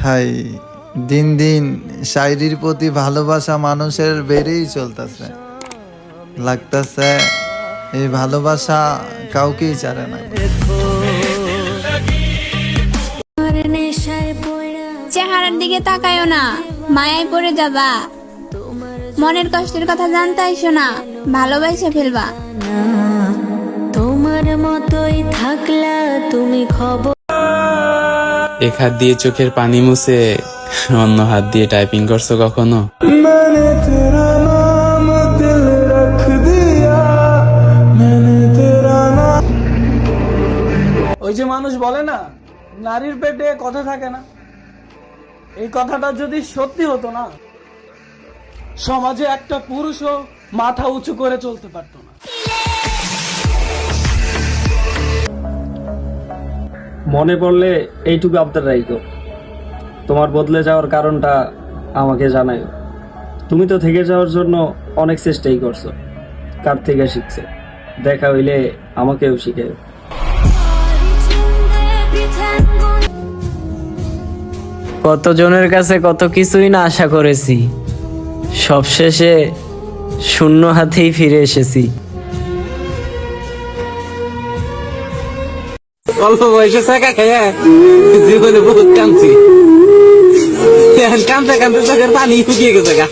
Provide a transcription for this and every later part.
High, দিন দিন শায়রির প্রতি ভালোবাসা মানুষের বেড়েই চলতেছে। লাগতেছে এই ভালোবাসা কাউকেই ছাড়ে না। চেহারার দিকে তাকায়ও না, মায়ায় পড়ে যাবা। মনের কষ্টের কথা জানতে আইসো না, ভালোবাসা ফেলবা। তোমার মতোই থাকলা তুমি খবর। এক হাত দিয়ে চোখের পানি মুছে অন্য হাত দিয়ে টাইপিং করছো কখনো? ওই যে মানুষ বলে না, নারীর পেটে কথা থাকে না, এই কথাটা যদি সত্যি হতো না, সমাজে একটা পুরুষও মাথা উঁচু করে চলতে পারতো না। মনে পড়লে এইটুকু আবদার রাখো, তোমার বদলে যাওয়ার কারণটা আমাকে জানাইও। তুমি তো থেকে যাওয়ার জন্য অনেক চেষ্টাই করছো, কার থেকে শিখছে, দেখা হইলে আমাকেও শিখাও। কতজনের কাছে কত কিছুই না আশা করেছি, সবশেষে শূন্য হাতেই ফিরে এসেছি। অল্প বয়সে শেখা খেয়ে জীবনে বহুত কাঁদছি, কাঁদতে কাঁদতে চোখের পানি শুকিয়ে গেছে গা।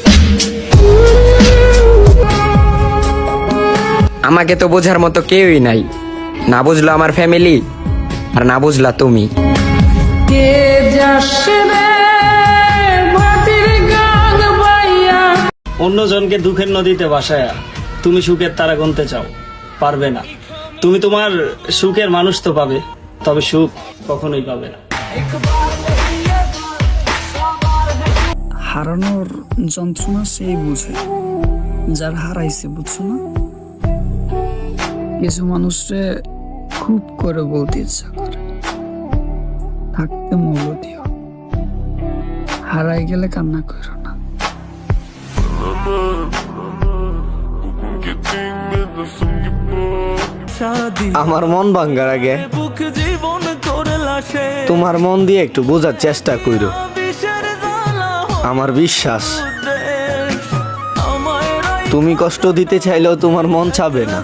আমাকে তো বোঝার মতো কেউই নাই, না বুঝলো আমার ফ্যামিলি আর না বুঝলা তুমি। অন্যজনকে দুঃখের নদীতে ভাসায়া তুমি সুখের তারা গুনতে চাও, পারবে না। তুমি তোমার সুখের মানুষ তো পাবে, তবে সুখ কখনোই পাবে না। হারানোর যন্ত্রণা সেই বুঝে যার হারাইছে, বুঝছো না? কিছু মানুষরে খুব করে বলতে ইচ্ছা করে, থাকতে মূল্য দিও, হারাই গেলে কান্না করো না। আমার মন ভাঙ্গার আগে তোমার মন দিয়ে একটু বোঝার চেষ্টা করো। আমার বিশ্বাস তুমি কষ্ট দিতে চাইলেও তোমার মন চাবে না।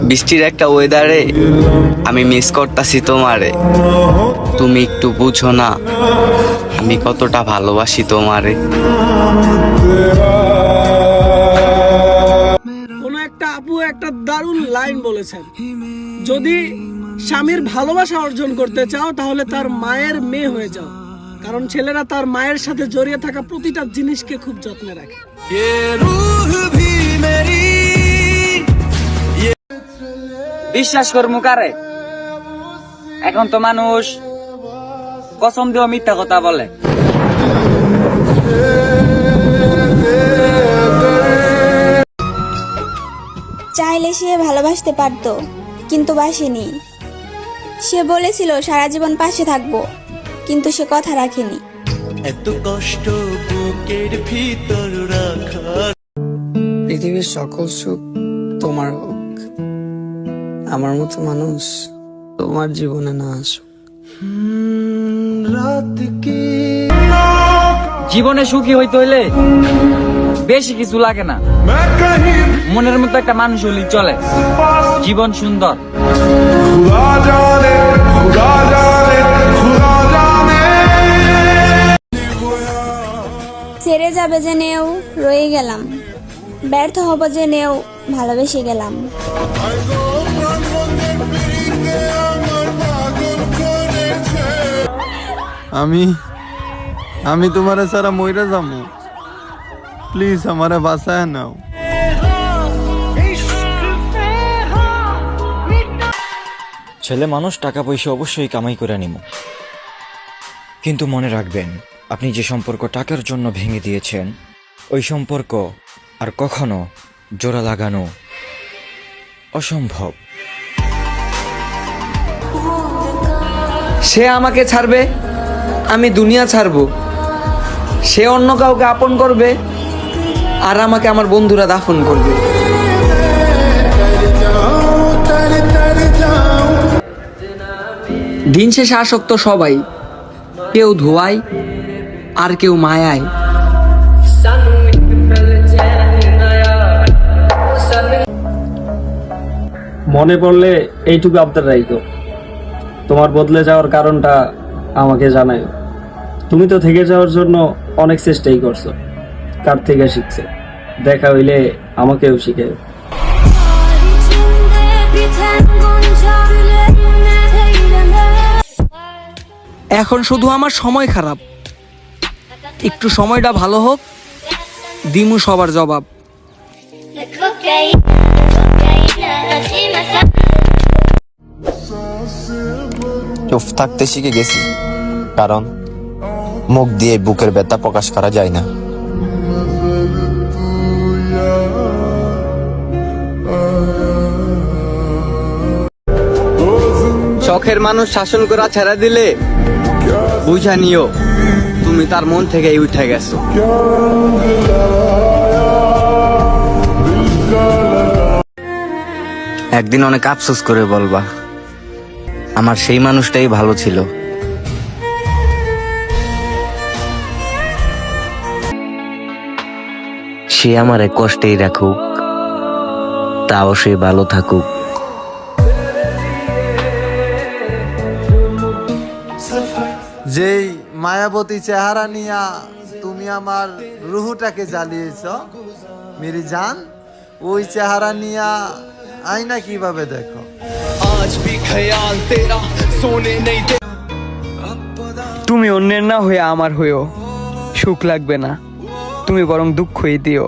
বৃষ্টির একটা ওয়েদারে আমি মিস করতাছি তোমারে, তুমি একটু বুঝো না আমি কতটা ভালোবাসি তোমারে। কোন একটা আপু একটা দারুণ লাইন বলেছেন, যদি স্বামীর ভালোবাসা অর্জন করতে চাও তাহলে তার মায়ের মেয়ে হয়ে যাও, কারণ ছেলেরা তার মায়ের সাথে জড়িয়ে থাকা প্রতিটা জিনিসকে খুব যত্নে রাখে। বিশ্বাস করমু কারে? এখন তো মানুষ কসম দিয়ে মিথ্যা কথা বলে। চাইলে সে ভালোবাসতে পারতো, কিন্তু বাসেনি। সে বলেছিল সারা জীবন পাশে থাকবো, কিন্তু সে কথা রাখেনি। এত কষ্ট বুকের ভিতর রাখা। পৃথিবীর সকল সুখ তোমার হোক, আমার মতো মানুষ তোমার জীবনে না আসুক। জীবনে সুখী হইতে হইলে বেশি কিছু লাগে না, মনের মতো একটা মানুষ হলেই চলে, জীবন সুন্দর। ছেড়ে যাবে জেনেও রয়ে গেলাম, ব্যর্থ হব জেনেও ভালোবেসে গেলাম। আমি তোমারে সারা মইরা যাবো, প্লিজ আমারে বাঁচায় নাও। ছেলে মানুষ টাকা পয়সা অবশ্যই কামাই করে নিব, কিন্তু মনে রাখবেন আপনি যে সম্পর্ক টাকার জন্য ভেঙে দিয়েছেন ওই সম্পর্ক আর কখনো জোড়া লাগানো অসম্ভব। সে আমাকে ছাড়বে, আমি দুনিয়া ছাড়বো। সে অন্য কাউকে আপন করবে, আর আমাকে আমার বন্ধুরা দাফন করবে। দিন শেষে আসক্ত সবাই, কেউ ধোয়ায় আর কেউ মায়ায়। মনে পড়লে এইটুকু আবদার রাখো, তোমার বদলে যাওয়ার কারণটা আমাকে জানাও। তুমি তো থেকে যাওয়ার জন্য অনেক চেষ্টাই করছো, কার থেকে শিখছে, দেখা হইলে আমাকেও শিখাও। এখন শুধু আমার সময় খারাপ, একটু সময়টা ভালো হোক, দিমু সবার জবাব। চুপ থাকতে শিখে গেছি, কারণ মুখ দিয়ে বুকের ব্যথা প্রকাশ করা যায় না। শখের মানুষ শাসন করা ছেড়ে দিলে বুঝা নিও তুমি তার মন থেকে উঠে গেছো। একদিন অনেক আফসোস করে বলবা, আমার সেই মানুষটাই ভালো ছিল। সে আমারে কষ্টেই রাখুক, তাও সে ভালো থাকুক। যেই মায়াবতী চেহারা নিয়া তুমি আমার রুহুটাকে জ্বালিয়েছ মেরি জান, ওই চেহারা নিয়া আয়না কিভাবে দেখো। তুমি অন্যের না হয়ে আমার হয়েও, সুখ লাগবে না, তুমি বরং দুঃখই দিও।